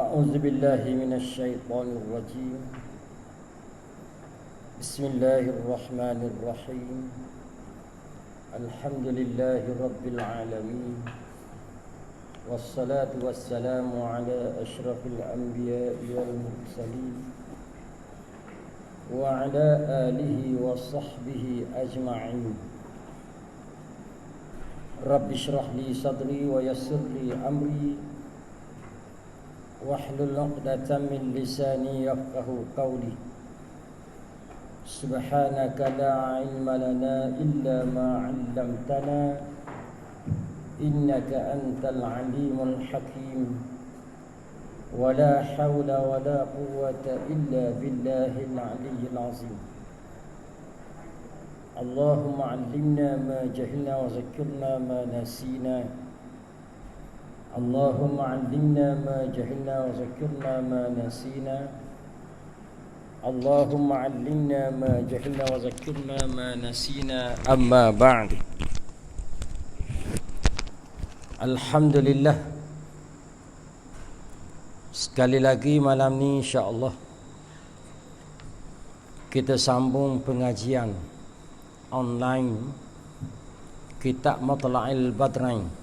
أعوذ بالله من الشيطان الرجيم. بسم الله الرحمن الرحيم. الحمد لله رب العالمين، والصلاة والسلام على أشرف الأنبياء والمرسلين وعلى آله وصحبه أجمعين. رب اشرح لي صدري ويسر لي أمري واحلل عقدة من لساني يفقهوا قولي. سبحانك لا علم لنا إلا ما علمتنا إنك أنت العليم الحكيم. ولا حول ولا قوة إلا بالله العلي العظيم. اللهم علمنا ما جهلنا وذكرنا ما نسينا. اللهم علمنا ما جهلنا وذكرنا ما نسينا. اللهم علمنا ما جهلنا وذكرنا ما نسينا. أما بعد. Alhamdulillah, sekali lagi malam ni insya-Allah kita sambung pengajian online Kitab Matla'il Badrain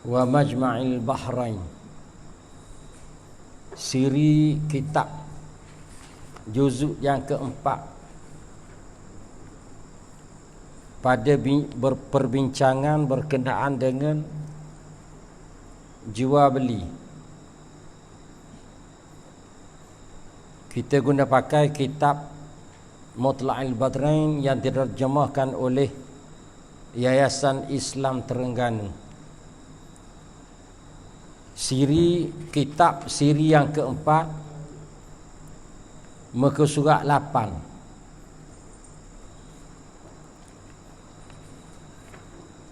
wa Majma'il Bahrain, siri kitab juzuk yang keempat pada perbincangan berkenaan dengan jual beli. Kita guna pakai kitab Matla'il Badrain yang diterjemahkan oleh Yayasan Islam Terengganu. Kitab siri yang keempat, muka surat 8.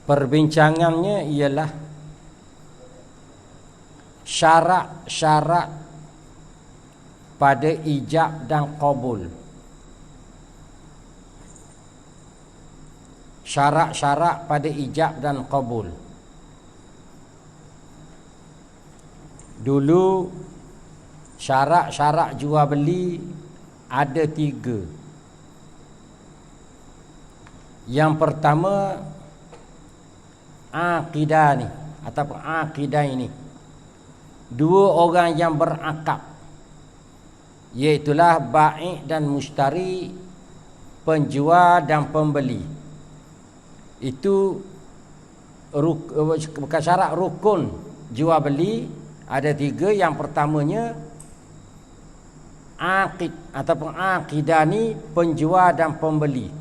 Perbincangannya ialah syarat-syarat pada ijab dan qabul. Syarat-syarat pada ijab dan qabul. Dulu syarat-syarat jual beli ada 3. Yang pertama, akidah ni ataupun akidah ini, 2 orang yang berakad, iaitulah bai' dan mustari, penjual dan pembeli. Itu bukan syarat rukun jual beli, ada 3. Yang pertamanya akid ataupun akidah ni, penjual dan pembeli.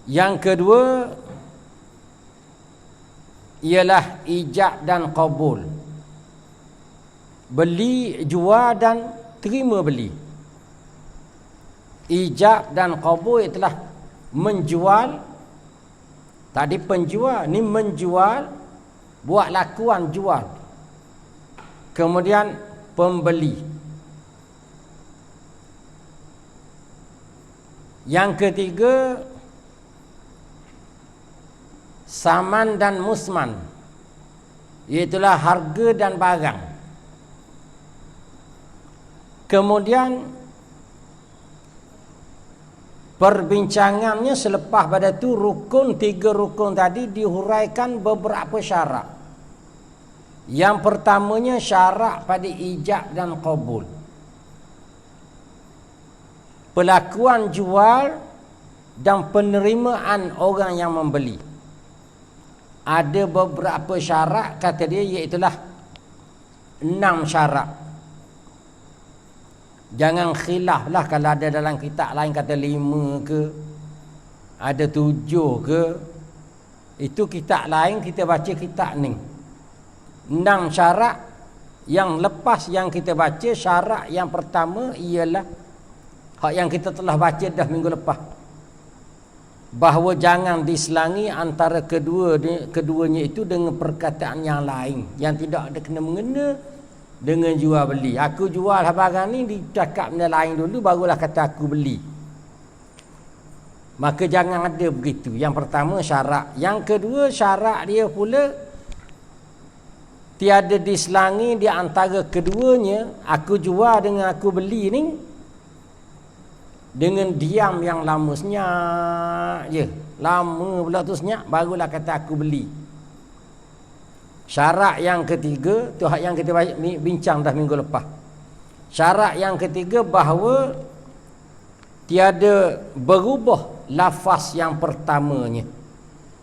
Yang kedua ialah ijab dan qabul, beli, jual dan terima beli. Ijab dan qabul itulah menjual. Tadi penjual, ni menjual, buat lakuan jual. Kemudian pembeli. Yang ketiga, saman dan musman, iaitulah harga dan barang. Kemudian perbincangannya selepas pada tu rukun, 3 rukun tadi dihuraikan beberapa syarat. Yang pertamanya syarat pada ijab dan qabul, pelakuan jual dan penerimaan orang yang membeli. Ada beberapa syarat kata dia, iaitulah 6 syarat. Jangan khilaf lah kalau ada dalam kitab lain kata 5 ke, ada 7 ke. Itu kitab lain, kita baca kitab ni 6 syarat. Yang lepas yang kita baca, syarat yang pertama ialah hak yang kita telah baca dah minggu lepas, bahawa jangan diselangi antara keduanya itu dengan perkataan yang lain yang tidak ada kena-mengena dengan jual beli. Aku jual barang ni, dicakap benda lain dulu barulah kata aku beli. Maka jangan ada begitu. Yang pertama syarat. Yang kedua syarat dia pula tiada diselangi di antara keduanya, aku jual dengan aku beli ni, dengan diam yang lama, senyap je. Lama pula tu senyap, barulah kata aku beli. Syarat yang ketiga, tu hak yang kita bincang dah minggu lepas. Syarat yang ketiga bahawa tiada berubah lafaz yang pertamanya.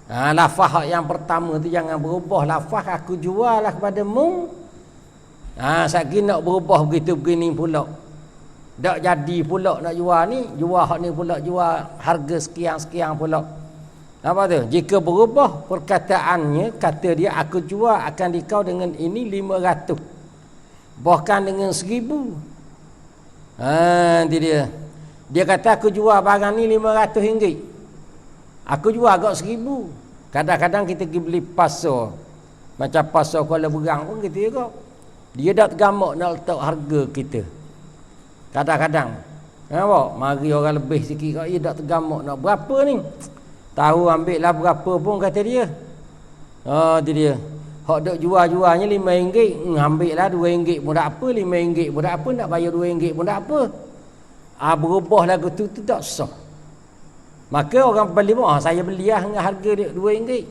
Lafaz yang pertama tu jangan berubah. Lafaz aku jual lah kepada mu. Satgi nak berubah begitu begini pula. Tak jadi pula nak jual ni. Jual hak ni pula, jual harga sekian-sekian pula. Apa tu? Jika berubah perkataannya, kata dia aku jual akan dikau dengan ini 500. Bahkan dengan 1000. Nanti dia kata aku jual barang ni 500 ringgit. Aku jual agak 1000. Kadang-kadang kita pergi beli pasar, macam pasar Kuala Berang pun gitu juga. Dia dah tergamak nak letak harga kita. Kadang-kadang nampak, mari orang lebih sikit, dia dah tergamak nak berapa ni. Tahu ambil lah berapa pun kata dia. Itu dia. Hak dok jual-jualnya RM5, ambil lah RM2 pun tak apa, RM5 pun tak apa, nak bayar RM2 pun tak apa. Berubah lagu tu tak sah. Maka orang beli pun, saya beli lah dengan harga dia RM2.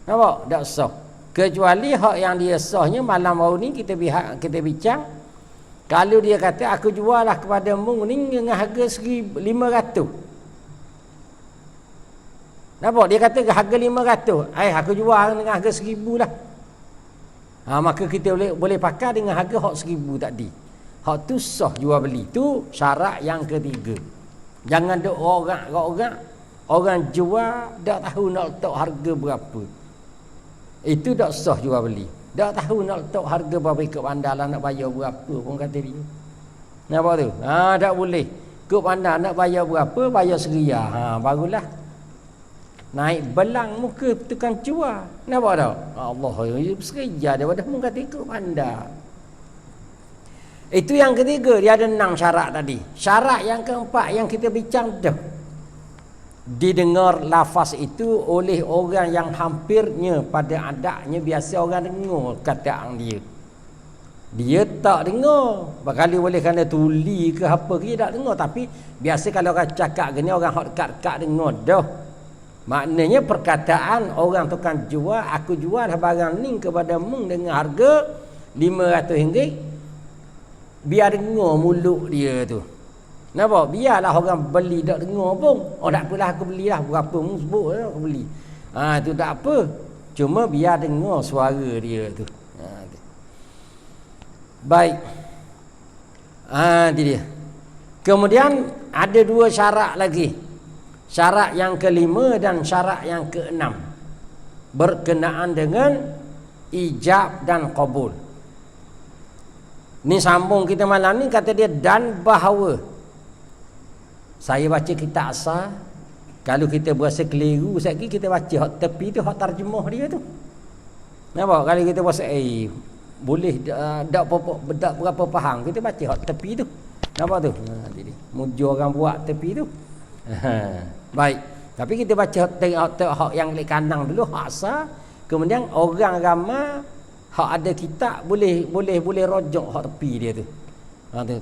Nampak? Tak sah. Kecuali hak yang dia sahnya malam baru ni kita bincang. Kalau dia kata aku jual lah kepada mu ni dengan harga RM500. Nampak? Dia kata harga RM500. Aku jual dengan harga RM1,000 lah. Maka kita boleh pakai dengan harga hak RM1,000 tadi. Hak tu sah jual beli. Tu syarat yang ketiga. Jangan duk orang jual tak tahu nak letak harga berapa. Itu tak sah jual beli. Tak tahu nak letak harga berapa, ikut bandar lah nak bayar berapa pun kata dia. Nampak tu? Tak boleh. Ikut bandar nak bayar berapa, bayar RM1,000. Barulah naik belang muka tukang jual. Nampak tak? Allah, RM1,000 daripada mu kata ikut bandar. Itu yang ketiga, dia ada 6 syarat tadi. Syarat yang keempat yang kita bincang dah. Didengar lafaz itu oleh orang yang hampirnya pada adaknya biasa orang dengar kataan dia. Dia tak dengar. Berkali boleh kerana tuli ke apa ke, dia tak dengar. Tapi biasa kalau orang cakap gini, orang hak dekat-dekat dengar dah. Maknanya perkataan orang tukang jual, aku jual barang ni kepada mu dengan harga RM500. Biar dengar mulut dia tu. Nampak? Biarlah orang beli tak dengar pun. Tak apalah aku belilah. Berapa mu sebut lah aku beli. Tu tak apa. Cuma biar dengar suara dia tu. Baik. Itu dia. Kemudian ada 2 syarat lagi. Syarat yang kelima dan syarat yang keenam. Berkenaan dengan ijab dan qabul. Ni sambung kita malam ni, kata dia dan bahawa. Saya baca kitab asal, kalau kita berasa keliru sekali kita baca hak tepi tu, hak terjemah dia tu. Nampak? Kalau kita berasa boleh tak berapa faham, kita baca hak tepi tu. Nampak tu? Jadi mujur orang buat tepi tu. Baik. Tapi kita baca hak yang klik kanan dulu, hak asal. Kemudian orang ramai hak ada kitab boleh rojok hak tepi dia tu. Tu.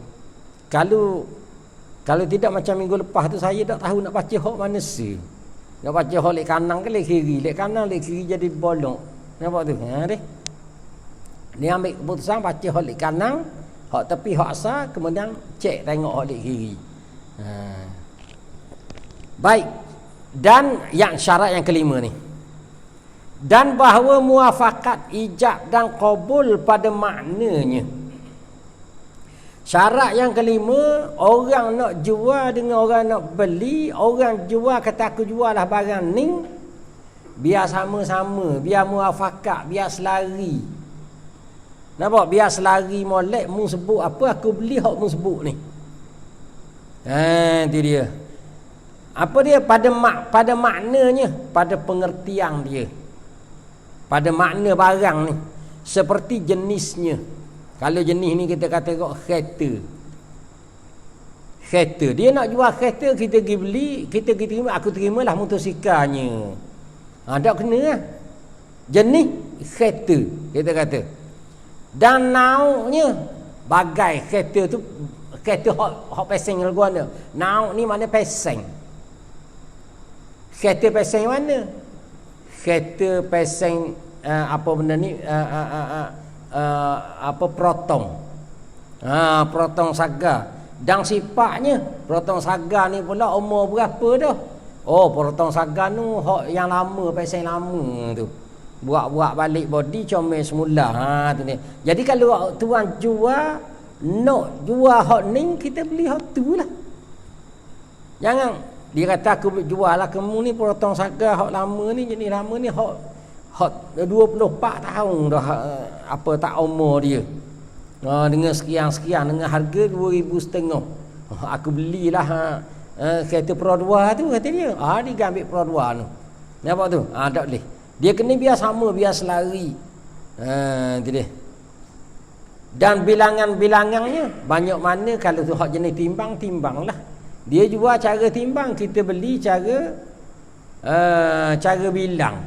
Kalau tidak macam minggu lepas tu saya tak tahu nak baca hak mana si. Nak baca hak lek kanan ke lek kiri? Lek kanan lek kiri jadi bolong. Nampak tu? Deh. Dia ambil keputusan baca hak lek kanan, hak tepi hak asal, kemudian cek tengok hak lek kiri. Baik. Dan yang syarat yang kelima ni. Dan bahawa muafakat ijab dan qabul pada maknanya. Syarat yang kelima, orang nak jual dengan orang nak beli, orang jual kata aku jual lah barang ni, biar sama-sama, biar muafakat, biar selari. Nampak? Biar selari molek, mu sebut apa, aku beli hak mu sebut ni. Itu dia. Apa dia? Pada maknanya, pada pengertian dia. Pada makna barang ni, seperti jenisnya. Kalau jenis ni kita kata kereta. Dia nak jual kereta, kita pergi beli, kita terima, aku terimalah motosikalnya. Tak kena lah. jenis kereta kita kata. Dan nauknya bagai kereta tu, kereta hok peseng lagu mana. Nauk ni mana peseng. Kereta peseng mana? Kereta peseng apa benda ni apa protong. Protong saga. Dan sifatnya protong saga ni pula umur berapa dah? Oh, protong saga tu hok yang lama, peseng lama tu. Buat balik body comel semula. Tu ni. Jadi kalau tuan jual, nak jual hot ni, kita beli hot tu lah. Jangan dia kata aku jual lah kamu ni potong saga hot lama ni, jenis lama ni hot 24 tahun dah apa tak umur dia. Dengan sekian dengan harga 2,500. Aku belilah kereta Pro 2 tu kata dia. Dia ambil Pro 2 tu. Nampak tu? Tak boleh. Dia kena biar sama, biar selari. Itu dia. Dan bilangan-bilangannya banyak mana kalau tu hak jenis timbang-timbanglah. Dia jual cara timbang, kita beli cara bilang.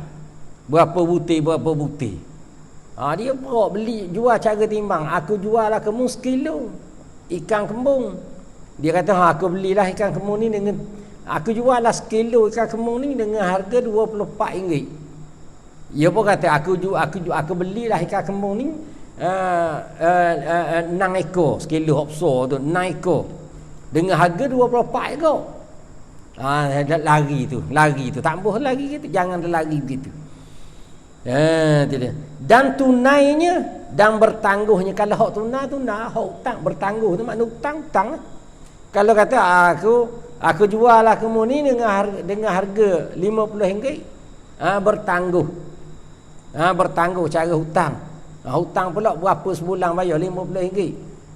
Berapa butir. Dia beli jual cara timbang. Aku jual lah kamu sekilo ikan kembung. Dia kata aku belilah ikan kembung ni dengan, aku jual lah sekilo ikan kembung ni dengan harga RM24. Dia pun kata aku belilah ikan kembung ni 6 ekor sekilo hopso tu, 6 ekor dengan harga 24 ekor. Lari tu tak boleh lari gitu, jangan lari begitu. Dan tunainya dan bertangguhnya. Kalau hak tunai, hak hutang bertangguh tu makna hutang lah. Kalau kata aku jual lah kamu ni dengan harga RM50, bertangguh. Bertangguh cara hutang. Hutang pula berapa sebulan bayar RM50.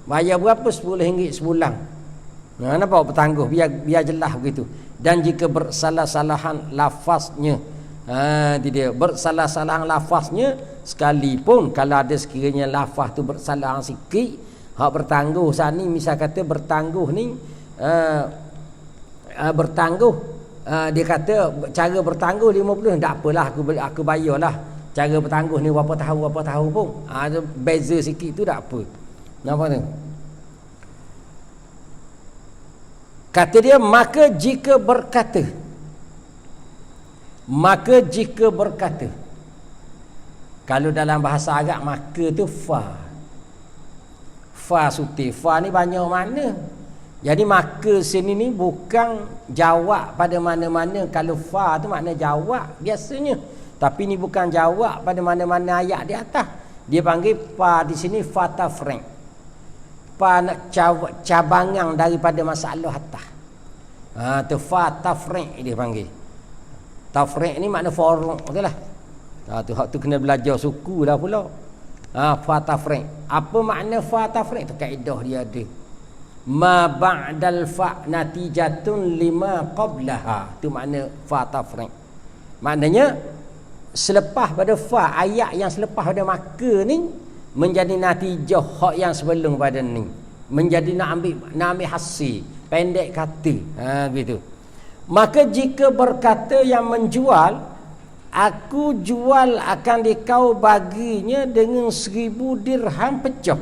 Bayar berapa? RM10 sebulan. Nampak bertangguh, biar jelas begitu. Dan jika bersalah-salahan lafaznya, dia bersalah-salahan lafaznya, sekalipun kalau ada sekiranya lafaz tu bersalah sikit, hak bertangguh sani misal kata bertangguh ni bertangguh, dia kata cara bertangguh 50, tak apalah aku bayarlah. Cara bertangguh ni berapa tahun pun. Ada beza sikit tu tak apa. Nampak tu? Kata dia, maka jika berkata, kalau dalam bahasa Arab maka tu fa suti. Fa ni banyak makna. Jadi maka sini ni bukan jawab pada mana-mana. Kalau fa tu makna jawab biasanya. Tapi ni bukan jawab pada mana-mana ayat di atas. Dia panggil fa di sini fa tafriq. Fa nak cabangan daripada masalah atas. Tu fa tafriq dia panggil. Tafriq ni makna faruq betul lah. Tu kena belajar suku dah pula. Fa tafriq. Apa makna fa tafriq? Tu kaedah dia ada. Ma ba'dal fa natijatun lima qablaha. Tu makna fa tafriq. Maknanya selepas pada fa, ayat yang selepas pada maka ni menjadi natijah hak yang sebelum pada ni, menjadi nak ambil hasil, pendek kata. Begitu. Maka jika berkata yang menjual, aku jual akan dikau baginya dengan 1,000 dirham pecah.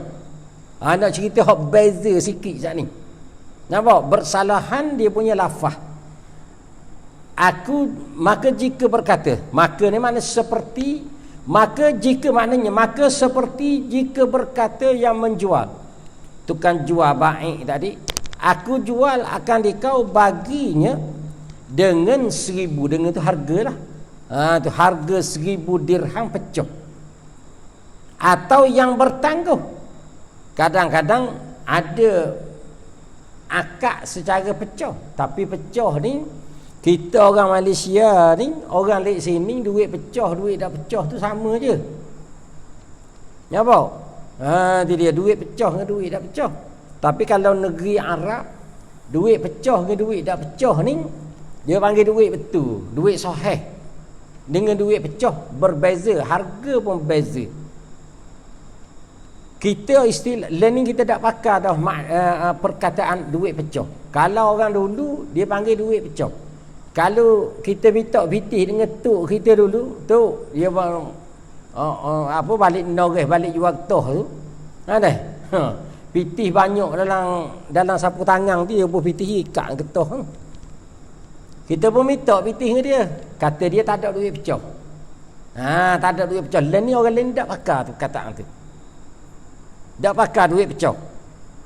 Nak cerita hak beza sikit saat ni. Nampak bersalahan dia punya lafaz. Maka jika berkata, maka ni makna seperti, maka jika maknanya maka seperti jika berkata yang menjual. Tukang jual baik tadi, aku jual akan dikau baginya dengan 1,000, dengan tu harga lah. Tu harga 1,000 dirham pecah. Atau yang bertangguh. Kadang-kadang ada akad secara pecah, tapi pecah ni kita orang Malaysia ni, orang lek sini duit pecah, duit dah pecah tu sama je. Nampak? Dia duit pecah dengan duit dah pecah. Tapi kalau negeri Arab, duit pecah dengan duit dah pecah ni, dia panggil duit betul, duit sahih. Dengan duit pecah berbeza, harga pun berbeza. Kita istilah learning kita tak pakai dah perkataan duit pecah. Kalau orang dulu dia panggil duit pecah. Kalau kita minta bitih dengan tok kita dulu, tok dia apa balik noreh balik jual toh tu. Ada. Pitih banyak dalam sapu tangan dia pun pitih ikat getah. Kita pun minta pitih dengan dia. Kata dia tak ada duit pecah. Tak ada duit pecah. Lain ni orang lain tak pakar tu kataan tu. Tak pakar duit pecah.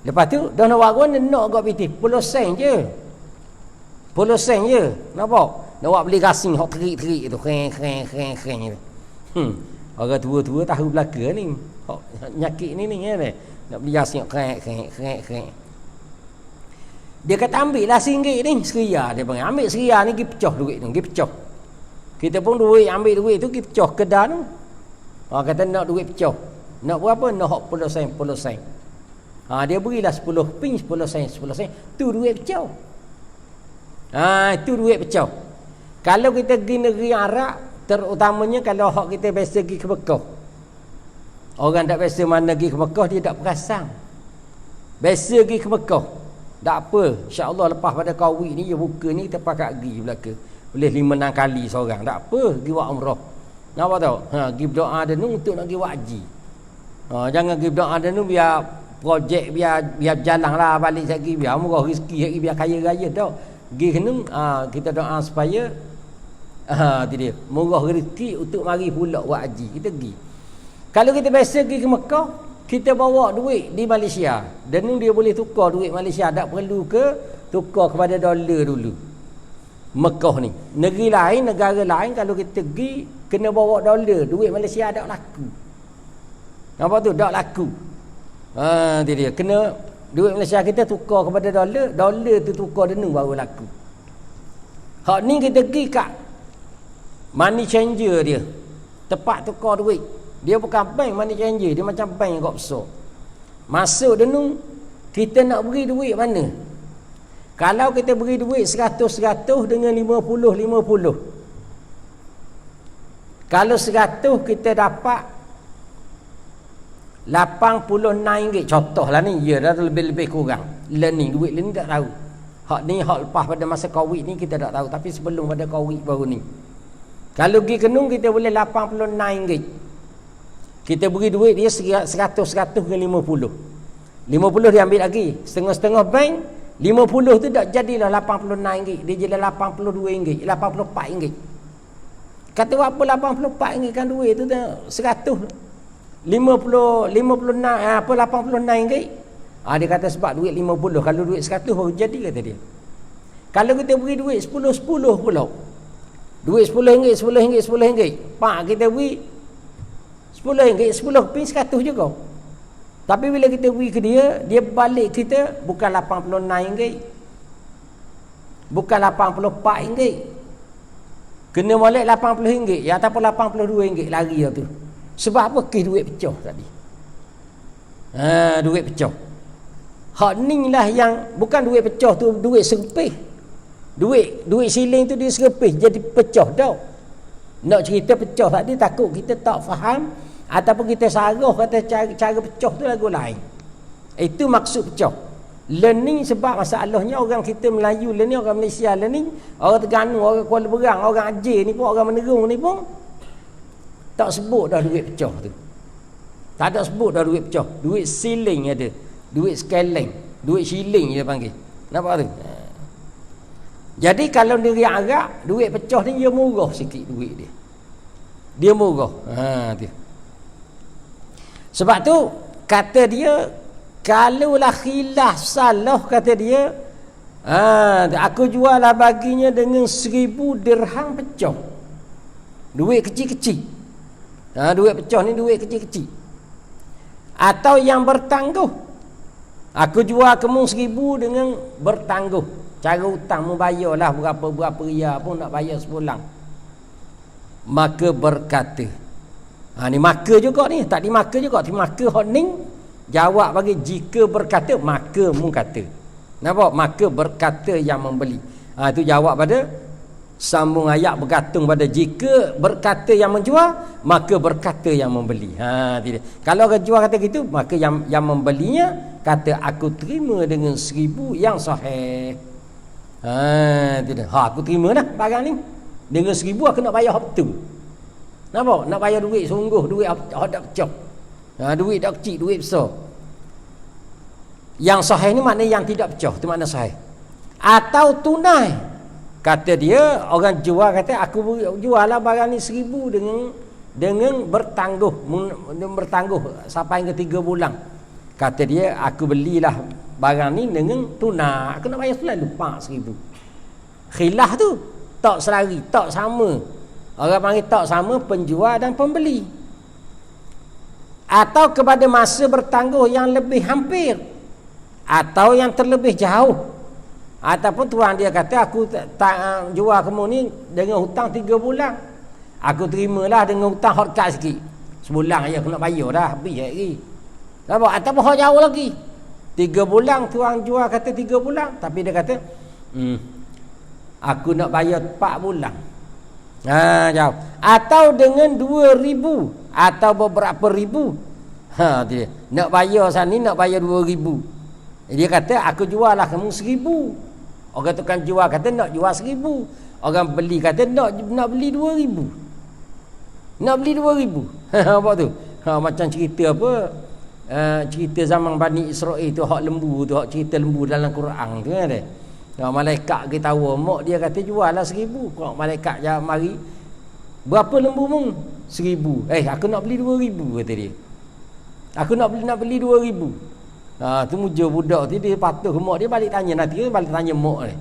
Lepas tu dah nak warung nak gak pitih 10 sen je. 10 sen je. Nampak? Nak buat beli gasing hok terik-terik tu. Keng tu. Orang tua-tua tahu belaka ni. Hok nyakit ni kan. Nak beli gasing keng. Dia kata ambil lah RM1 ni. Seria dia panggil. Ambil seria ni pergi pecah duit ni. Pergi pecah. Kita pun ambil duit tu pergi pecah kedai tu. Kata nak duit pecah. Nak berapa? Nak 10 sen. Dia berilah 10 pin, 10 sen. Tu duit pecah. Itu duit pecah. Kalau kita pergi negeri Arab, terutamanya kalau hak kita biasa pergi ke Mekah. Orang tak biasa mana pergi ke Mekah, dia tak perasan. Biasa pergi ke Mekah. Tak apa, insya-Allah lepas pada Covid ni dia buka ni kita pakat pergi belaka. Boleh 5-6 kali seorang. Tak apa, pergi buat umrah. Nampak tahu? Pergi berdoa denu untuk nak pergi buat haji. Jangan pergi berdoa denu biar projek biar jalanlah balik lagi biar murah rezeki lagi biar kaya raya tau. Pergi kena kita doa supaya tu dia, murah rezeki untuk mari pula buat haji. Kita pergi. Kalau kita biasa pergi ke Mekah, kita bawa duit di Malaysia. Dan ni dia boleh tukar duit Malaysia. Tak perlu ke tukar kepada dolar dulu. Mekah ni. Negeri lain, negara lain kalau kita pergi, kena bawa dolar. Duit Malaysia tak laku. Nampak tu? Tak laku. Tu dia. Kena duit Malaysia kita tukar kepada dolar. Dolar tu tukar denu baru laku. Hak ni kita pergi kat money changer dia. Tempat tukar duit. Dia bukan bank money changer, dia macam bank yang besar. Masuk denu kita nak beri duit mana? Kalau kita beri duit 100 dengan 50. Kalau 100 kita dapat RM86. Contohlah ni, ya dah lebih kurang. Learning duit learning tak tahu. Hak ni hak lepas pada masa Covid ni kita tak tahu, tapi sebelum pada Covid baru ni. Kalau pergi Kenung kita boleh RM86. Kita beri duit dia 100 dengan 50. 50 dia ambil lagi. Setengah-setengah bank. 50 tu tak jadilah RM86. Dia jadi RM82. RM84. Kata apa RM84 kan duit tu 100. 86 apa RM86. Dia kata sebab duit 50. Kalau duit 100 baru jadi kata dia. Kalau kita beri duit 10 pula. Duit RM10. Pak kita beri RM10, 10 pin 100 juga. Tapi bila kita beri ke dia, dia balik kita bukan RM86. Bukan RM84. Kena balik RM80. Ya ataupun RM82 lari tu. Sebab apa? Kes duit pecah tadi. Duit pecah. Hak ni lah yang bukan duit pecah tu, duit serpih. Duit siling tu dia serpih jadi pecah dah. Nak cerita pecah tadi takut kita tak faham ataupun kita salah kata cara pecah tu lagu lain. Itu maksud pecah. Learning sebab masalahnya orang kita Melayu learning, orang Malaysia learning, orang Terengganu, orang Kuala Berang, orang Aceh ni pun, orang Menerung ni pun tak sebut dah duit pecah tu. Tak ada sebut dah duit pecah. Duit siling ada. Duit skeleng. Duit shilling dia panggil. Nampak tu? Jadi kalau negeri Arab, duit pecah ni dia murah sikit duit dia. Dia murah. Tu. Sebab tu kata dia kalaulah khilaf salah kata dia, aku jual lah baginya dengan 1000 dirham pecah. Duit kecil-kecil. Duit pecah ni duit kecil-kecil. Atau yang bertangguh. Aku jual kamu 1000 dengan bertangguh. Cara hutang membayarlah berapa ria pun nak bayar sebulan. Maka berkata. Ni maka juga ni. Tak di maka juga. Di maka hot ni. Jawab bagi jika berkata. Maka mu kata. Nampak? Maka berkata yang membeli. Itu jawab pada. Sambung ayat bergantung pada jika berkata yang menjual. Maka berkata yang membeli. Tidak. Kalau orang jual kata gitu. Maka yang membelinya. Kata aku terima dengan 1000 yang sahih. Tidak. Aku terima dah barang ni. Dengan 1000 aku nak bayar hak tu. Nampak? Nak bayar duit sungguh, duit ada pecah. Duit dak kecil, duit besar. Yang sahih ni makna yang tidak pecah, tu makna sahih. Atau tunai. Kata dia, orang jual kata aku jual lah barang ni 1,000 dengan bertangguh sampai ke 3 bulan. Kata dia, aku belilah barang ni dengan tunai. Aku nak bayar selalu 4,000. Khilaf tu tak selari, tak sama. Orang panggil tak sama penjual dan pembeli. Atau kepada masa bertangguh yang lebih hampir, atau yang terlebih jauh. Ataupun tuan dia kata aku tak jual kamu ni dengan hutang 3 bulan. Aku terimalah dengan hutang hot cut sikit. Sebulan aja aku nak bayar dah, habis lagi. Nampak? Ataupun hot jauh lagi. 3 bulan tuan jual kata 3 bulan, tapi dia kata aku nak bayar 4 bulan. Jauh. Atau dengan 2,000 atau beberapa ribu. Dia nak bayar sana ni nak bayar 2,000. Dia kata aku jual lah kamu 1,000. Orang tukang jual kata nak jual 1,000. Orang beli kata nak beli 2,000. Nak beli 2,000. Apa tu? Macam cerita apa? Cerita zaman Bani Israel tu, hak lembu tu, hak cerita lembu dalam Quran tu kan dia. Malaikat kita tahu, mak dia kata jual lah 1,000. Kau malaikat jawab mari. Berapa lembu mung? 1,000. Aku nak beli 2,000 kata dia. Aku nak beli 2,000. Tu muja budak tu, dia patuh mak dia balik tanya, nanti dia balik tanya mak ni.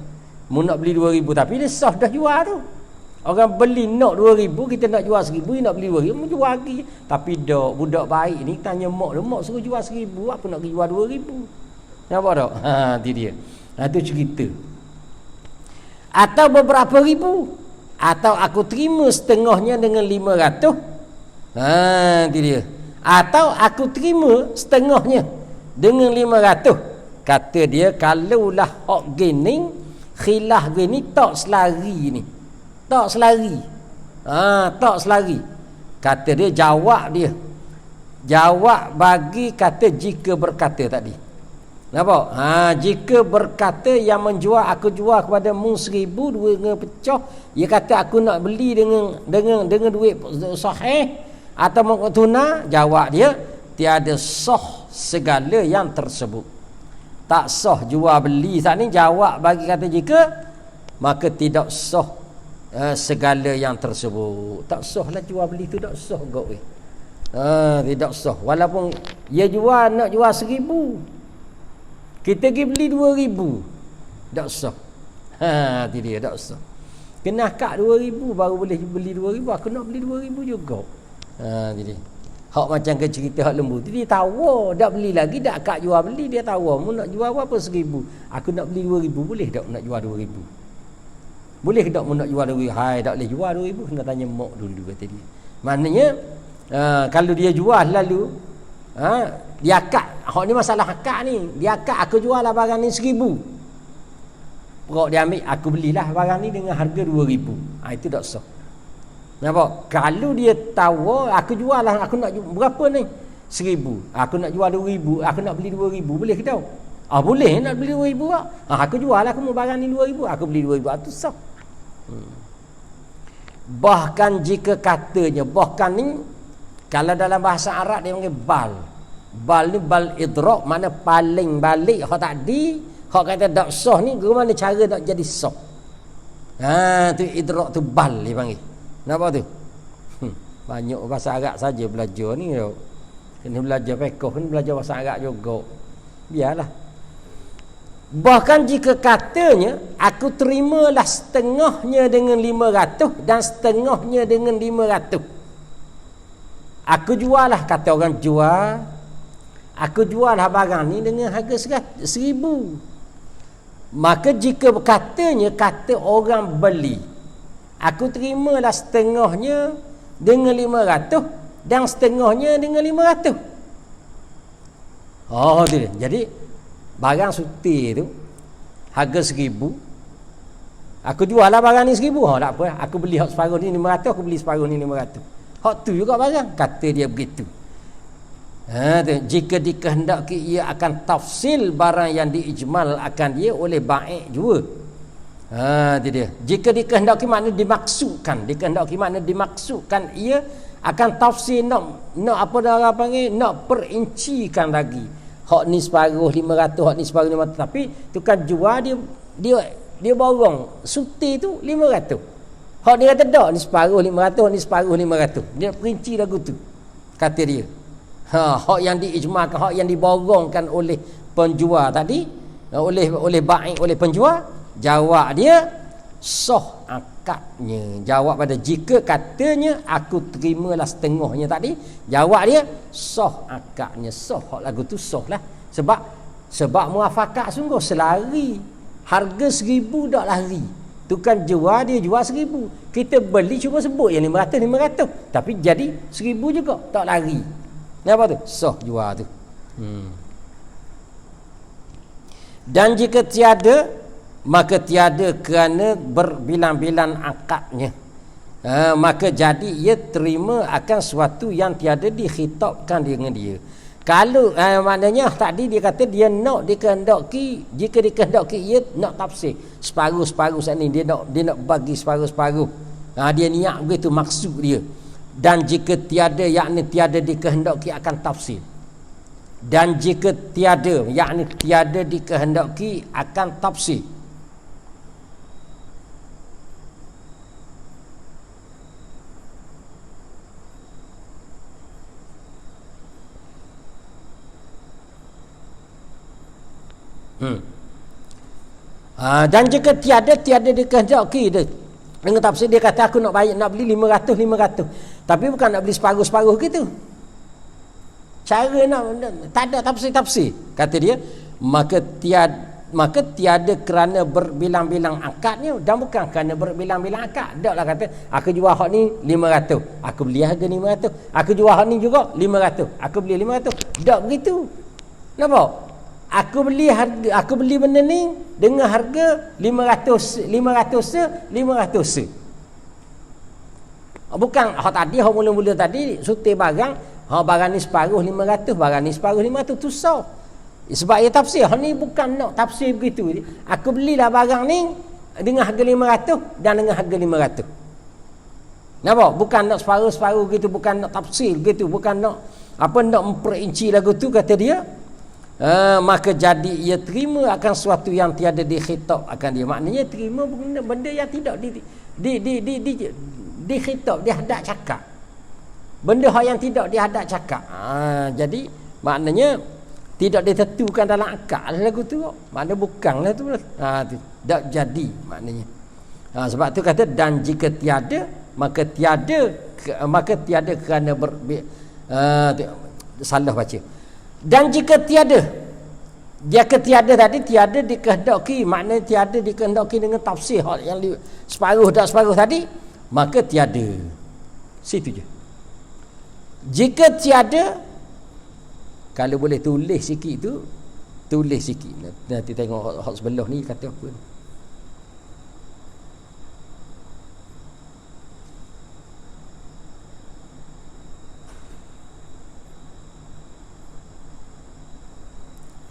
Mu nak beli 2,000 tapi dia sah dah jual tu. Orang beli nak 2,000, kita nak jual 1,000, dia nak beli 2,000, mu jual lagi. Tapi dak budak baik ni tanya mak dia, mak suruh jual 1,000, apa nak jual 2,000? Nampak tak? Tu dia. Tu cerita. Atau beberapa ribu, atau aku terima setengahnya dengan 500. Tu dia. Atau aku terima setengahnya dengan 500. Kata dia, kalaulah hak gini, khilaf gini tak selari ni. Tak selari. Tak selari. Kata dia, jawab dia. Jawab bagi kata jika berkata tadi. Nampak? Jika berkata yang menjual, aku jual kepada mu 1,000, dua dengan pecah. Dia kata aku nak beli dengan duit sahih atau tunai. Jawab dia, tiada sah segala yang tersebut. Tak sah jual beli saat ni. Jawab bagi kata jika, maka tidak sah segala yang tersebut. Tak sah lah jual beli tu, tak sah kau tidak sah. Walaupun dia jual nak jual 1,000, kita pergi beli 2,000, tak sah. Tu dia, tak sah. Kena akad 2,000 baru boleh beli 2,000. Aku nak beli 2,000 juga. Tu dia. Hak macam ke cerita hak lembu tu, dia tahu dak beli lagi, dak akad jual beli, dia tahu mu nak jual berapa 1,000. Aku nak beli 2,000, boleh tak nak jual 2,000? Boleh tak mu nak jual 2,000? Hai, tak boleh jual 2,000, kena tanya mak dulu kata dia. Maknanya kalau dia jual lalu dia akad, hak ni masalah akad ni. Dia akad aku jual lah barang ni 1,000. Perok dia ambil, aku belilah barang ni dengan harga 2,000. Itu tak sah. Nampak? Kalau dia tahu aku jual lah, aku nak berapa ni? 1,000. Aku nak jual 2,000, aku nak beli 2,000, boleh ke tak? Boleh nak beli 2,000 tak? Aku jual lah kamu barang ni 2,000, aku beli 2,000. Itu sah. Bahkan jika katanya, bahkan ni kalau dalam bahasa Arab dia panggil bal. Bal ni bal idrak, mana paling balik hak tadi, hak kata tak sah ni, bagaimana cara nak jadi sah. Tu idrak tu bal dia panggil. Nampak tu? Banyak bahasa Arab saja belajar ni. Kena belajar fiqh, kena belajar bahasa Arab juga. Biarlah. Bahkan jika katanya aku terimalah setengahnya dengan 500 dan setengahnya dengan 500. Aku jual lah, kata orang jual, aku jual lah barang ni dengan harga 1,000. Maka jika katanya kata orang beli, aku terimalah setengahnya dengan 500 dan setengahnya dengan 500. Tu dia. Jadi barang suti tu harga 1,000, aku jual lah barang ni 1,000. Tak apa, aku beli hak separuh ni 500, aku beli separuh ni 500. Hak tu juga barang, kata dia begitu. Tu. Jika dikehendaki ia akan tafsil barang yang diijmal akan dia oleh baik juga. Itu dia. Jika dikehendaki makna dimaksudkan, ia akan tafsir nak apa dah panggil, nak perincikan lagi. Hak ni separuh 500, hak ni separuh 500, tapi tukang jual dia borong suti tu 500. Hak dia kata dak ni separuh 500, hak ni separuh 500. Dia perinci lagu tu. Kata dia. Hak yang diijmakan, hak yang diborongkan oleh penjual tadi, oleh baik, oleh penjual, jawab dia sah akadnya. Jawab pada jika katanya aku terimalah setengahnya tadi, jawab dia sah akadnya. Sah hak lagu tu sah lah. Sebab muafakat sungguh selari. Harga 1,000 dak lari. Tukang jual dia jual 1,000. Kita beli cuma sebut yang 500. Tapi jadi 1,000 juga tak lari. Apa tu? Sah jual tu. Dan jika tiada, maka tiada kerana berbilang-bilang akadnya. Maka jadi ia terima akan sesuatu yang tiada dikhitabkan dengan dia. Kalau maknanya tadi dia kata dia nak dikehendaki, jika dikehendaki ia nak tafsir separuh-separuh saat ni, dia nak bagi separuh-separuh. Dia niat begitu maksud dia. Dan jika tiada, yakni tiada dikehendaki akan tafsir. Dan jika tiada, yakni tiada dikehendaki akan tafsir. Dan jika tiada dikehendaki dia dengan tafsir, dia kata aku nak beli 500. Tapi bukan nak beli separuh-separuh gitu. Cara nak tak ada tafsir. Kata dia, maka tiada kerana berbilang-bilang akadnya, dan bukan kerana berbilang-bilang akad. Taklah kata aku jual hak ni 500, aku beli harga 500. Aku jual hak ni juga 500, aku beli 500. Tak begitu. Nampak? Aku beli benda ni dengan harga 500. Bukan hak tadi, hak mula-mula tadi sutir barang, barang ni separuh 500, barang ni separuh 500, tu sah. Sebab ia tafsir. Hak ni bukan nak tafsir begitu. Aku belilah barang ni dengan harga 500 dan dengan harga 500. Nampak? Bukan nak separuh-separuh gitu, bukan nak tafsir gitu, bukan nak nak memperinci lagu tu, kata dia. Maka jadi ia terima akan sesuatu yang tiada dikhitab akan dia. Maknanya terima benda yang tidak dikhitab, dihadap cakap. Benda yang tidak dihadap cakap. Jadi maknanya tidak ditentukan dalam akal lagu tu. Maknanya bukanlah tu. Tak jadi maknanya. Sebab tu kata dan jika tiada, maka tiada kerana salah baca. Dan jika tiada, dia ketiada tadi tiada dikehendaki, maknanya tiada dikehendaki dengan tafsir yang separuh tak separuh tadi, maka tiada. Situ je. Jika tiada, kalau boleh tulis sikit tu, tulis sikit. Nanti tengok hak sebelah ni kata apa.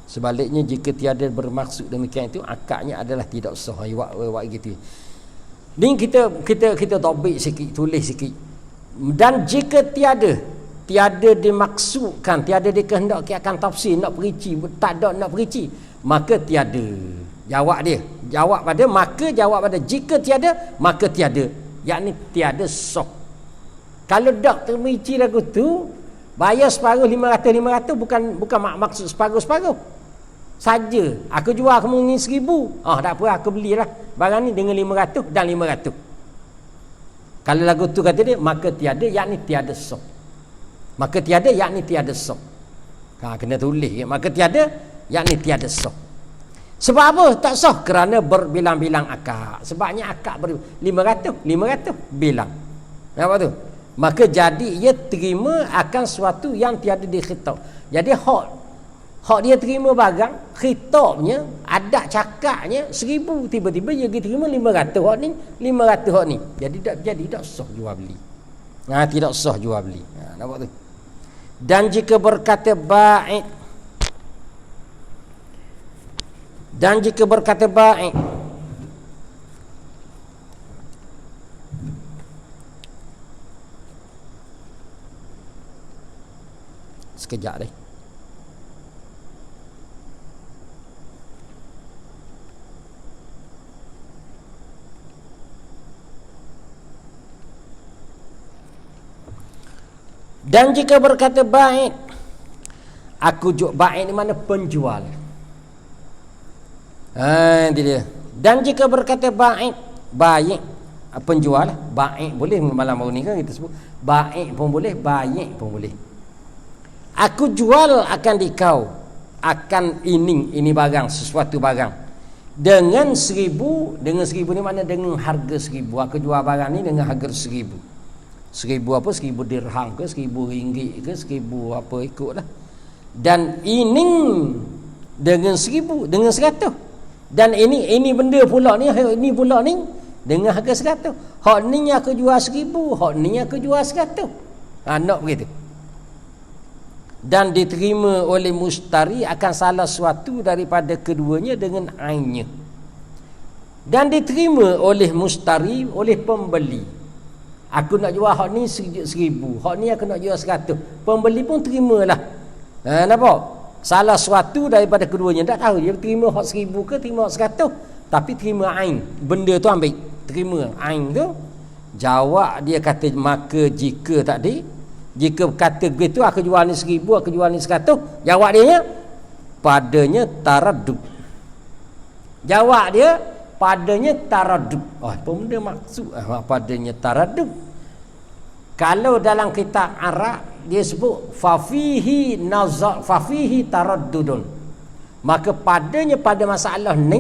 Sebaliknya jika tiada bermaksud demikian itu, akadnya adalah tidak sah. Buat gitu. Ni kita topik sikit, tulis sikit. Dan jika tiada dimaksudkan, tiada dikehendaki akan tafsir, nak perinci, tak ada nak perinci, maka tiada. Jawab pada jika tiada, maka tiada. Yakni tiada sah. Kalau dak terperinci lagu tu, bayar separuh 500 bukan maksud separuh saja. Aku jual kamu ni 1,000. Tak apa, aku belilah barang ni dengan 500 dan 500. Kalau lagu tu kata dia, maka tiada, yakni tiada sah. Maka tiada, yakni tiada sah. Kena tulis. Maka tiada, yakni tiada sah. Sebab apa tak sah? Kerana berbilang-bilang akad. Sebabnya akad 500 bilang. Apa tu? Maka jadi ia terima akan sesuatu yang tiada dikhitab. Jadi hak dia terima barang, khitabnya, adat cakapnya 1,000, tiba-tiba dia terima 500 hak ni, 500 hak ni. Jadi tak sah jual beli. Tidak sah jual beli. Nampak tu? Dan jika berkata baik, sekejap deh. Dan jika berkata baik, aku jual. Baik ni mana penjual. Itu dia. Dan jika berkata baik, penjual, baik boleh malam baru ni kan kita sebut. Baik pun boleh, baik pun boleh. Aku jual akan dikau, akan ini barang, sesuatu barang. Dengan 1,000, dengan 1,000 ni mana dengan harga 1,000. Aku jual barang ni dengan harga 1,000. 1,000 apa? 1,000 dirham ke, 1,000 ringgit ke, 1,000 apa ikutlah. Dan ini dengan 1,000, dengan 100. Dan ini benda pula ni, ini pula ni dengan harga 100. Hak ni aku jual 1,000, hak ni aku jual 100. Nak begitu. Dan diterima oleh mustari akan salah suatu daripada keduanya dengan ainnya. Dan diterima oleh mustari, oleh pembeli. Aku nak jual hak ni 1,000, hak ni aku nak jual 100. Pembeli pun terimalah. Nampak? Salah suatu daripada keduanya. Tak tahu dia terima hak 1,000 ke terima hak 100. Tapi terima ain. Benda tu ambil. Terima ain tu. Jawab dia kata maka jika tadi, jika kata begitu aku jual ni 1,000, aku jual ni 100. Jawab dia padanya taraddud. Jawab dia padanya taraddud. Apa benda maksud padanya taraddud? Kalau dalam kitab Arab dia sebut fafihi nazar, fafihi taraddudun. Maka padanya pada masalah ni,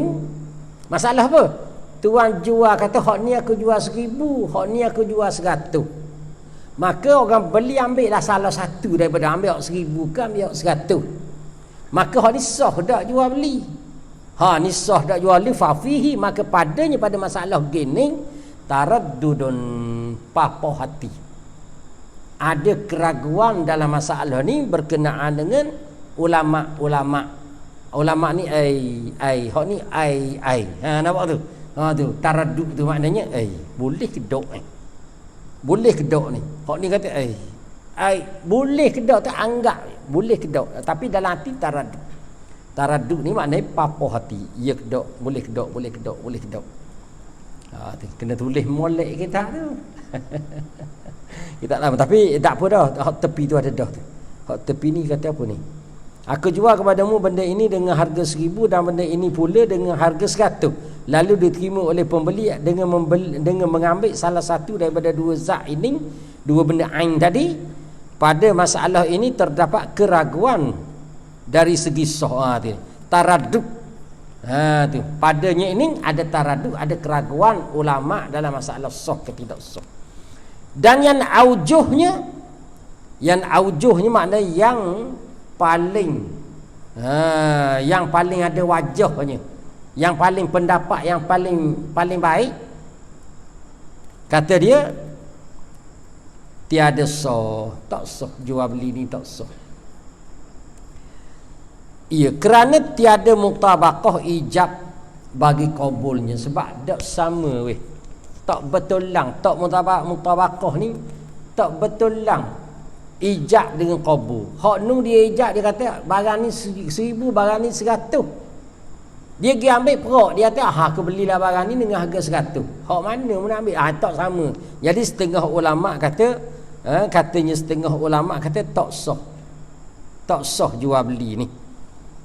masalah apa? Tuan jual kata hak ni aku jual 1,000, hak ni aku jual 100. Maka orang beli ambillah salah satu daripada, ambil hak 1,000 ke ambil hak 100. Maka hak ni sah dak jual beli. Ni sah dak jual beli fafihi, maka padanya pada masalah gini taraddudun, papoh hati. Ada keraguan dalam masalah ni berkenaan dengan ulama ni hak ni nampak tu. Tu taraddud tu maknanya boleh ke dok boleh ke dok ni. Hak ni kata boleh ke dok, tak anggap boleh ke dok, tapi dalam hati taraddud. Taraddud ni maknanya papoh hati. Ya ke dok, boleh ke dok, boleh ke dok, boleh ke dok. Tu kena tulis molek kita tu. Kita tak lama, tapi tak apa dah. Hak tepi tu ada dah tu. Hak tepi ni kata apa ni? Aku jual kepadamu benda ini dengan harga 1,000 dan benda ini pula dengan harga 100. Lalu diterima oleh pembeli dengan mengambil salah satu daripada dua zat ini, dua benda ain tadi. Pada masalah ini terdapat keraguan dari segi sah tu. Taraddud. Tu. Padanya ini ada taraddud, ada keraguan ulama dalam masalah sah ke tidak sah. Dan yang aujuhnya makna yang paling ada wajahnya, yang paling pendapat yang paling baik, kata dia tiada sah, tak sah jual beli ni, tak sah. Ia kerana tiada mutabaqah ijab bagi qabulnya, sebab tak sama weh. Tak betul lang, tak mutabaqah ni tak betul lang ijab dengan qabul. Hak nu dia ijab, dia kata barang ni 1,000, barang ni 100. Dia pergi ambil perak, dia kata aku belilah barang ni dengan harga 100. Hak mana nak ambil? Tak sama. Jadi setengah ulama kata katanya setengah ulama kata tak sah. Tak sah jual beli ni.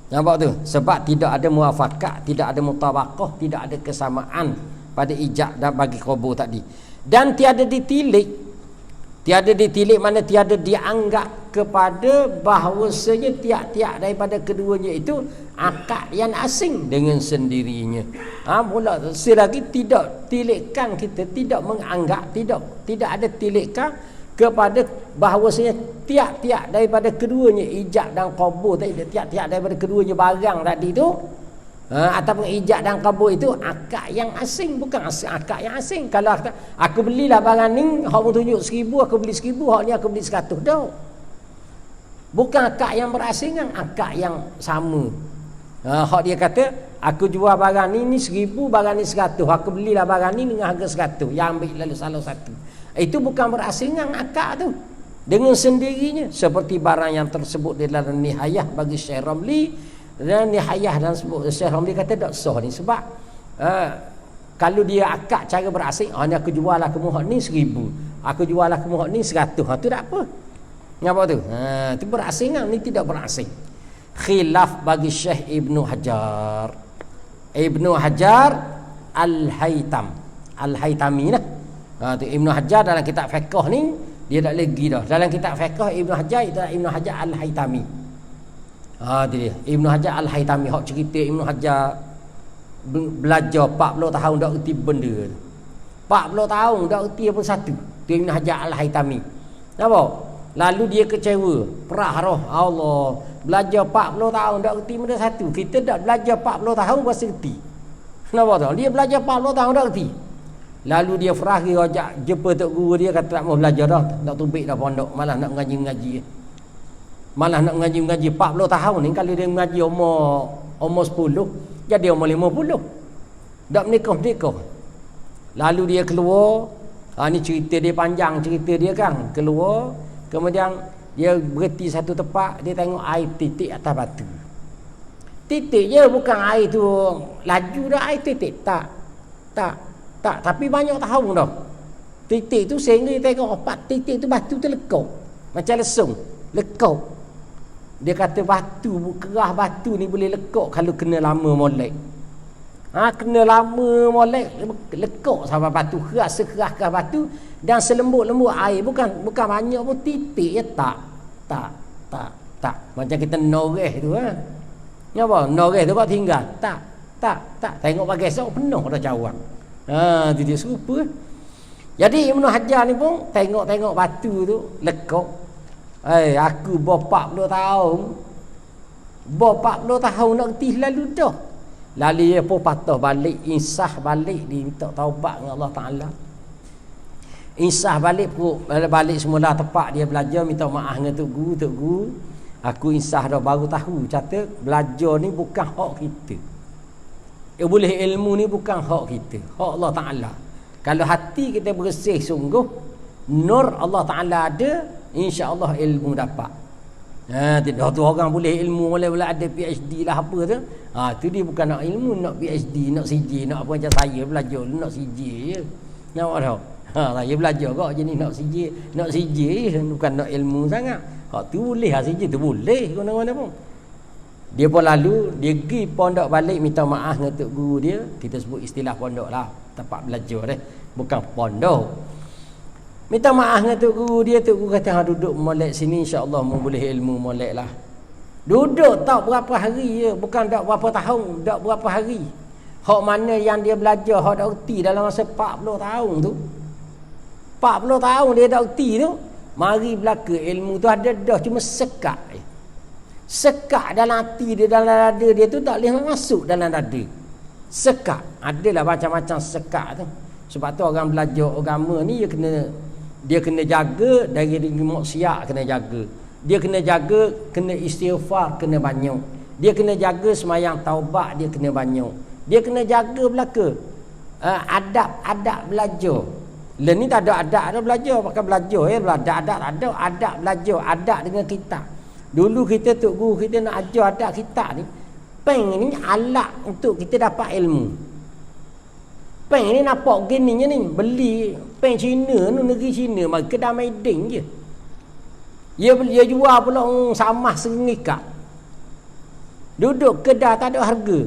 Nampak tu? Sebab tidak ada muafakat, tidak ada mutabaqah, tidak ada kesamaan pada ijab dan bagi qabul tadi. Dan tiada ditilik. Tiada ditilik mana tiada dianggap kepada bahawasanya tiap-tiap daripada keduanya itu akad yang asing dengan sendirinya. Pula selagi tidak tilikkan, kita tidak menganggap, tidak ada tilikkan kepada bahawasanya tiap-tiap daripada keduanya ijab dan qabul tadi, tiap-tiap daripada keduanya barang tadi tu ataupun ijab dan qabul itu akad yang asing, bukan akad yang asing. Kalau aku belilah barang ni, hak mu tunjuk 1,000, aku beli 1,000, hak ni aku beli 100 dah. Bukan akad yang berasingan, akad yang sama. Hak dia kata aku jual barang ni 1,000, barang ni 100, aku belilah barang ni dengan harga 100, yang ambil lalu salah satu. Itu bukan berasingan akad tu. dengan sendirinya, seperti barang yang tersebut di dalam Nihayah bagi Syekh Ramli. Dan Nihayah dan Syekh Ramli kata tak sah ni sebab kalau dia akad cara berasing, ni aku jual lah kamu hak ni 1,000, aku jual lah kamu hak ni 100, tu tak apa. Ngapa tu? Tu berasingan, ni tidak berasing. Khilaf bagi Syekh Ibnu Hajar. Ibnu Hajar Al-Haytami lah. Tu Ibnu Hajar dalam kitab fiqh ni dia tak lagi dah. Dalam kitab fiqh Ibnu Hajar itu Ibnu Hajar Al-Haytami. Tu dia. Ibnu Hajar Al-Haytami hak cerita Ibnu Hajar belajar 40 tahun dak erti benda tu. 40 tahun dak erti apa satu. Tu Ibnu Hajar Al-Haytami. Nampak? Lalu dia kecewa, perah roh Allah. Belajar 40 tahun dak erti benda satu. Kita dak belajar 40 tahun pasti erti. Kenapa tu? Dia belajar 40 tahun dak erti. Lalu dia Ferahi ajak jumpa tok guru dia, kata tak mau belajar dah, nak tumbik dah pondok, malah nak mengaji-mengaji. Malah nak mengaji-mengaji 40 tahun ni kalau dia mengaji umur 10, jadi umur 50. Dak menikah. Lalu dia keluar, ni cerita dia panjang, cerita dia kan. Keluar, kemudian dia berhenti satu tempat, dia tengok air titik atas batu. Titik je, bukan air tu laju dah, air titik. Tak, tapi banyak tahun dah. Titik tu sehingga dia tengok titik tu batu tu lekuk. Macam lesung, lekuk. Dia kata kerah batu ni boleh lekuk kalau kena lama molek. Kena lama molek, lekuk sampai batu keras, sekeras batu dan selembut-lembut air. Bukan banyak pun, titik je tak. Macam kita noreh tu Apa? Noreh tu kau tinggal. Tak. Tengok pakai esok penuh dah cawang. Dia serupa. Jadi Ibnu Hajar ni pun tengok batu tu lekuk. Aku bawa 40 tahun. Bawa 40 tahun nak reti lalu dah. Lalu dia pun patah balik, insah balik, dia minta taubat dengan Allah Ta'ala. Insah balik semula tempat dia belajar, minta maaf dengan Tok Guru. Aku insah dah baru tahu, kata belajar ni bukan hak kita. Boleh ilmu ni bukan hak kita, hak Allah Ta'ala. Kalau hati kita bersih sungguh, nur Allah Ta'ala ada, insya-Allah ilmu dapat. Tidak tu orang boleh ilmu, boleh ada PhD lah apa tu. Tu dia bukan nak ilmu, nak PhD, nak CJ, nak apa macam saya belajar nak CJ je. Nampak tak? Saya belajar kok jenis nak CJ je, bukan nak ilmu sangat. Hak tu boleh lah, CJ tu boleh mana-mana pun. Dia pun lalu dia pergi pondok balik minta maaf dengan tok guru dia. Kita sebut istilah pondok lah, tempat belajar bukan pondok. Minta maaf dengan tok guru dia. Tok guru kata duduk molek sini, insya-Allah mu boleh ilmu molek lah. Duduk tak berapa hari je, bukan tak berapa tahun, tak berapa hari. Hak mana yang dia belajar, hak dak erti dalam masa 40 tahun tu. 40 tahun dia dak erti tu, mari belaka ilmu tu ada dah, cuma sekat. Sekat dalam hati dia, dalam dada dia tu tak boleh masuk dalam dada. Sekat. Adalah macam-macam sekat tu. Sebab tu orang belajar agama ni dia kena jaga dari maksiat, kena jaga. Dia kena jaga, kena istighfar, kena banyak. Dia kena jaga semayang taubat, dia kena banyak. Dia kena jaga belaka adab belajar. Lain ni tak ada adab dah belajar, pakai belajar adab belajar, adab dengan kitab. Dulu kita tok guru kita nak ajar adab kitab ni, pen ni alat untuk kita dapat ilmu. Pen ni nampak gininya ni, beli pen Cina tu, negeri Cina, mari kedai Maidin je. Dia jual pula sama RM1. Duduk kedai tak ada harga.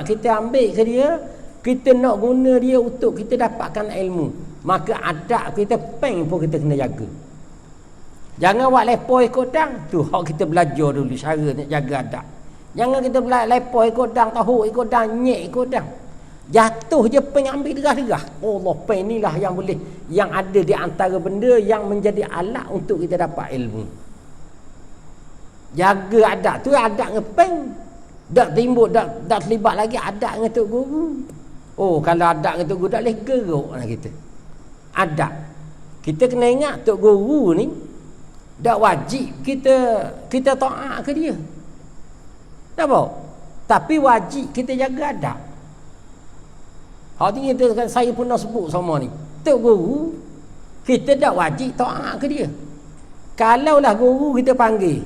Kita ambil ke dia, kita nak guna dia untuk kita dapatkan ilmu. Maka adab kita pen pun kita kena jaga. Jangan buat lepoh ikut dang. Tu hak kita belajar dulu cara nak jaga adab. Jangan kita lepoh ikut dang, tahu ikut dang, nyek ikut dang. Jatuh je pen ambil derah-derah. Allah, pen inilah yang ada di antara benda yang menjadi alat untuk kita dapat ilmu. Jaga adab tu, adab dengan pen. Tak timbul, tak terlibat lagi adab dengan tok guru. Kalau adab dengan tok guru tak boleh geruk lah kita. Adab. Kita kena ingat tok guru ni tak wajib kita taat ke dia. Nampak? Tapi wajib kita jaga adab. Hal ni saya pernah sebut sama ni. Tok guru kita tak wajib taat ke dia. Kalaulah guru kita panggil,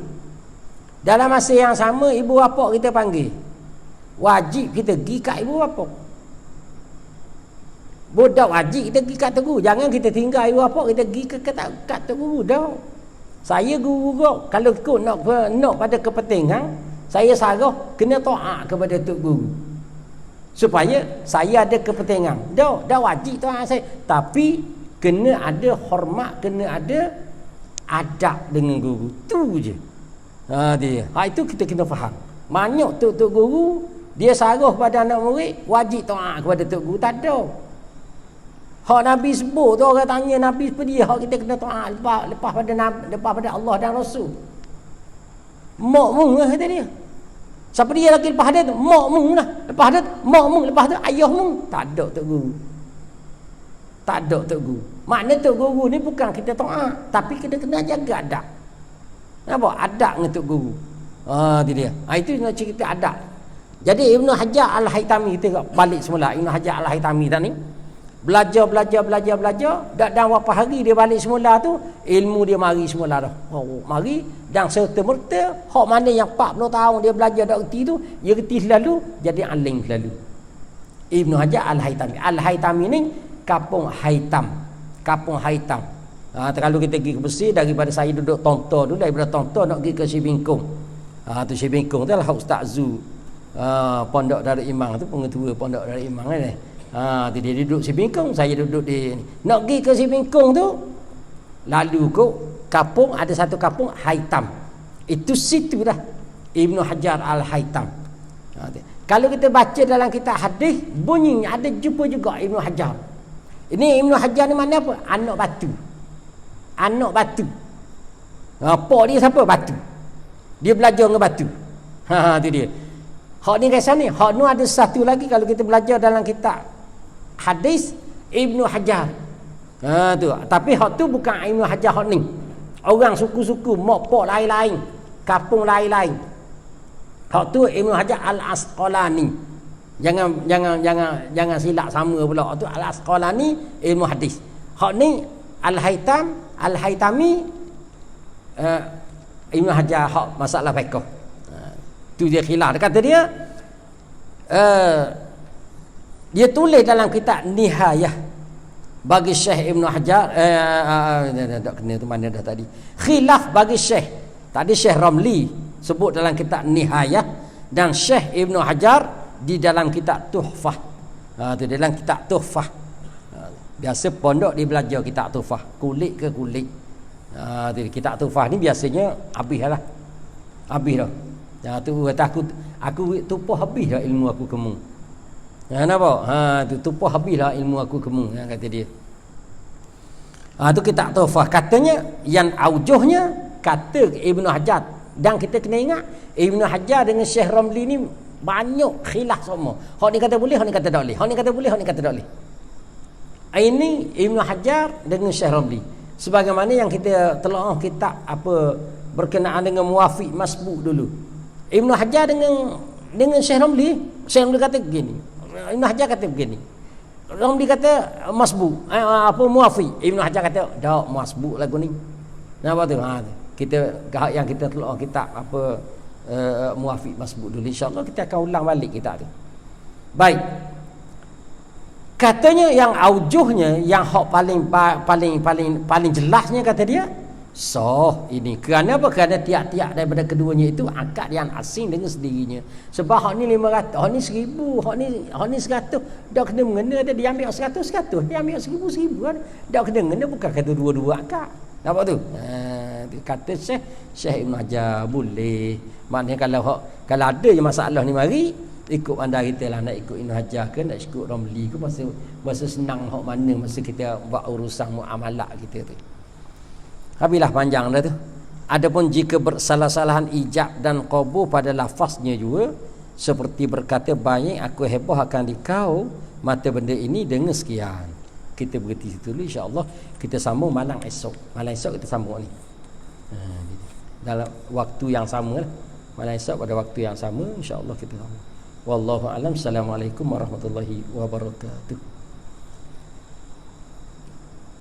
dalam masa yang sama ibu bapa kita panggil, wajib kita pergi kat ibu bapa. Budak wajib kita pergi kat tok guru. Jangan kita tinggal ibu bapa, kita pergi kat tok guru dah. Saya guru kau, kalau kau nak pada kepentingan, saya sarah kena taat kepada tok guru. Supaya saya ada kepentingan. Dah wajib taat saya. Tapi kena ada hormat, kena ada adab dengan guru. Tu je. Dia. Itu kita kena faham. Banyak tok guru dia sarah pada anak murid, wajib taat kepada tok guru. Tak ada. Hak Nabi sebut tu, orang tanya Nabi apa dia, hak kita kena taat lepas pada Allah dan Rasul. Mak mung lah kata dia. Siapa dia lagi lepas dia tu? Mak mung lah. Lepas dia mak mung, lepas tu ayah mung. Tak ada tok guru. Tak ada tok guru. Makna tok guru ni bukan kita taat, tapi kita kena jaga adab. Nampak? Adab dengan tok guru. Tu dia. Itu nak cerita adab. Jadi Ibnu Hajar Al-Haytami, kita balik semula Ibnu Hajar Al-Haytami tadi. Belajar dan berapa hari dia balik semula tu, ilmu dia mari semula dah. Mari dan serta-merta hak mana yang 40 tahun dia belajar dak reti tu, dia reti selalu, jadi alim selalu. Ibnu Hajar Al-Haytami. Al-Haytami ni kampung Haitam. Kalau kita pergi ke Mesir, daripada saya duduk Tontor dulu, daripada Tontor nak pergi ke Sibingkong. Tu Sibingkong tu lah Ustaz Zu. Pondok Darul Imam tu, pengetua Pondok Darul Imam ni. Dia duduk Sibingkong, saya duduk di ni. Nak pergi ke Sibingkong tu, lalu kau kampung, ada satu kampung Haitam. Itu situ dah Ibnu Hajar Al-Haytam. Kalau kita baca dalam kitab hadis, bunyinya ada jumpa juga Ibnu Hajar. Ini Ibnu Hajar ni mana apa? Anak batu. Apa dia siapa? Batu. Dia belajar dengan batu. Tu dia. Hak ni kisah ni. Hak ni ada satu lagi kalau kita belajar dalam kitab hadis Ibnu Hajar. Tu. Tapi hak tu bukan Ibnu Hajar hak ni. Orang suku-suku mokpok lain-lain, kampung lain-lain. Hak tu Ibnu Hajar Al-Asqalani. Jangan silap sama pula. Hak tu Al-Asqalani ilmu hadis. Hak ni Al-Haytami Ibnu Hajar hak masalah fiqh. Tu dia khilaf. Dia kata dia tulis dalam kitab Nihayah bagi Syekh Ibnu Hajar tak kena tu mana dah tadi. Khilaf bagi Syekh. Tadi Syekh Ramli sebut dalam kitab Nihayah, dan Syekh Ibnu Hajar di dalam kitab Tuhfah. Tu dalam kitab Tuhfah. Biasa pondok dia belajar kitab Tuhfah, kulit ke kulit. Kitab Tuhfah ni biasanya habis dah. Tu kata aku tumpah habis dah ilmu aku kemu. Nampak? Tu tumpah habis dah ilmu aku kemu, kata dia. Tu kitab Tuhfah. Katanya yang aujuhnya kata Ibnu Hajar, dan kita kena ingat Ibnu Hajar dengan Syekh Ramli ni banyak khilaf semua. Hak ni kata boleh, hak ni kata tak boleh. Hak ni kata boleh, hak ni kata tak boleh. Ini Ibnu Hajar dengan Syekh Ramli. Sebagaimana yang kita telah kitab apa berkenaan dengan muwafiq masbuk dulu. Ibnu Hajar dengan Syekh Ramli, Syekh Ramli kata begini. Ibnu Hajar kata begini. Ramli kata masbuk, apa muwafiq. Ibnu Hajar kata dak masbuk lagu ni. Nampak tu? Kita yang kita telah kitab apa muwafiq masbuk dulu, insya-Allah kita akan ulang balik kitab tu. Baik. Katanya yang aujuhnya, yang hak paling jelasnya kata dia ini kerana apa? Kerana tiap-tiap daripada keduanya itu akad yang asing dengan sendirinya. Sebab hak ni 500, hak ni 1000, hak ni 100, dak kena mengena dia ambil 100, dia ambil 1000 kan. Dak kena mengena, bukan kata dua-dua akad. Nampak tu? Kata Syekh Ibnu Hajar boleh. Maknanya kalau ada je masalah ni mari ikut anda kita lah, nak ikut Ibnu Hajar ke, nak ikut Ramli ke, masa senang hak mana masa kita buat urusan muamalah kita tu. Habislah panjang dah tu. Adapun jika bersalah-salahan ijab dan qabul pada lafaznya juga, seperti berkata baik aku heboh akan dikau mata benda ini dengan sekian. Kita berhenti situ dulu, insya-Allah kita sambung malam esok. Malam esok kita sambung ni. Dalam waktu yang sama lah. Malam esok pada waktu yang sama, insya-Allah kita sambung. Wallahu a'lam. Assalamualaikum warahmatullahi wabarakatuh.